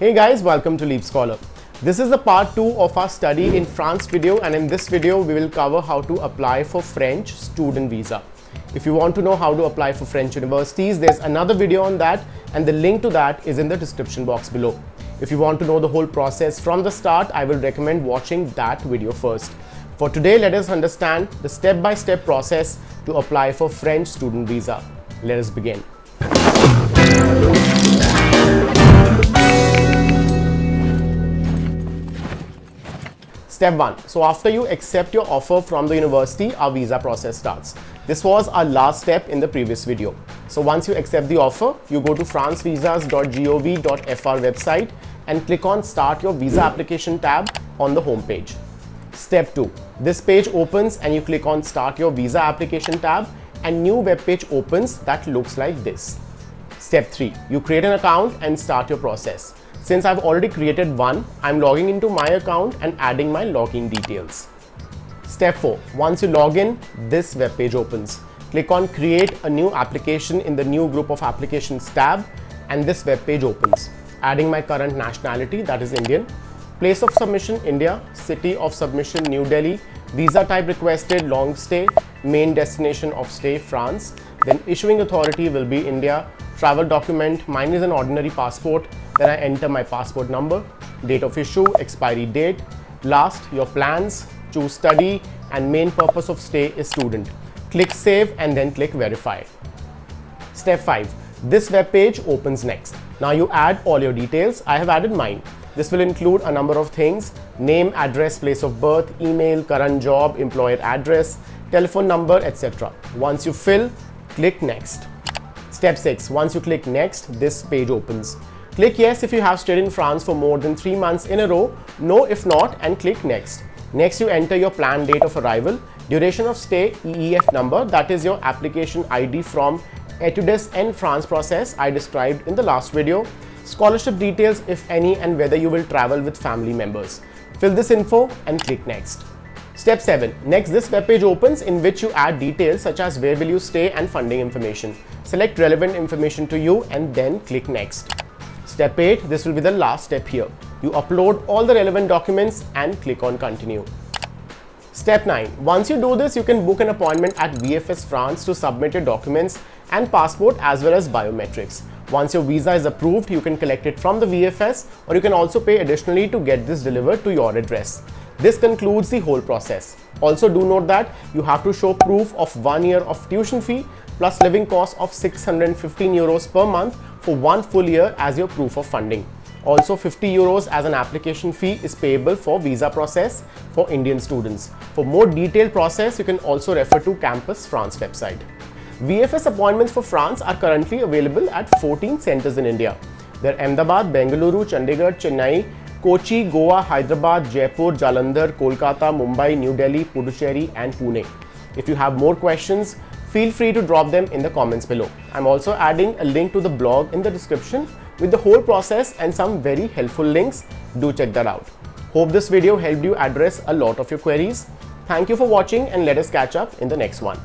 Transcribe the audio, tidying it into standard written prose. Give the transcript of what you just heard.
Hey guys, welcome to LeapScholar. This is the part 2 of our study in France video, and in this video we will cover how to apply for French student visa. If you want to know how to apply for French universities, there's another video on that and the link to that is in the description box below. If you want to know the whole process from the start, I will recommend watching that video first. For today, let us understand the step-by-step process to apply for French student visa. Let us begin. Step 1. So after you accept your offer from the university, our visa process starts. This was our last step in the previous video. So once you accept the offer, you go to francevisas.gov.fr website and click on Start Your Visa Application tab on the home page. Step 2. This page opens and you click on Start Your Visa Application tab and new web page opens that looks like this. Step 3. You create an account and start your process. Since I've already created one, I'm logging into my account and adding my login details. Step 4. Once you log in, this web page opens. Click on Create a New Application in the New Group of Applications tab and this web page opens. Adding my current nationality, that is Indian. Place of submission, India. City of submission, New Delhi. Visa type requested, long stay. Main destination of stay, France. Then issuing authority will be India. Travel document, mine is an ordinary passport. Then I enter my passport number, date of issue, expiry date. Last, your plans, choose study, and main purpose of stay is student. Click save and then click verify. Step 5. This web page opens next. Now you add all your details. I have added mine. This will include a number of things: name, address, place of birth, email, current job, employer address, telephone number, etc. Once you fill, click next. Step 6. Once you click next, this page opens. Click yes if you have stayed in France for more than 3 months in a row, no if not, and click next. Next, you enter your planned date of arrival, duration of stay, EEF number, that is your application ID from Etudes en France process I described in the last video, scholarship details if any, and whether you will travel with family members. Fill this info and click next. Step 7. Next, this web page opens in which you add details such as where will you stay and funding information. Select relevant information to you and then click next. Step 8. This will be the last step here. You upload all the relevant documents and click on continue. Step 9. Once you do this, you can book an appointment at VFS France to submit your documents and passport as well as biometrics. Once your visa is approved, you can collect it from the VFS, or you can also pay additionally to get this delivered to your address. This concludes the whole process. Also do note that you have to show proof of 1 year of tuition fee plus living cost of 615 euros per month for 1 full year as your proof of funding. Also 50 euros as an application fee is payable for visa process for Indian students. For more detailed process, you can also refer to Campus France website. VFS appointments for France are currently available at 14 centers in India. They're Ahmedabad, Bengaluru, Chandigarh, Chennai, Kochi, Goa, Hyderabad, Jaipur, Jalandhar, Kolkata, Mumbai, New Delhi, Puducherry and Pune. If you have more questions, feel free to drop them in the comments below. I'm also adding a link to the blog in the description with the whole process and some very helpful links. Do check that out. Hope this video helped you address a lot of your queries. Thank you for watching and let us catch up in the next one.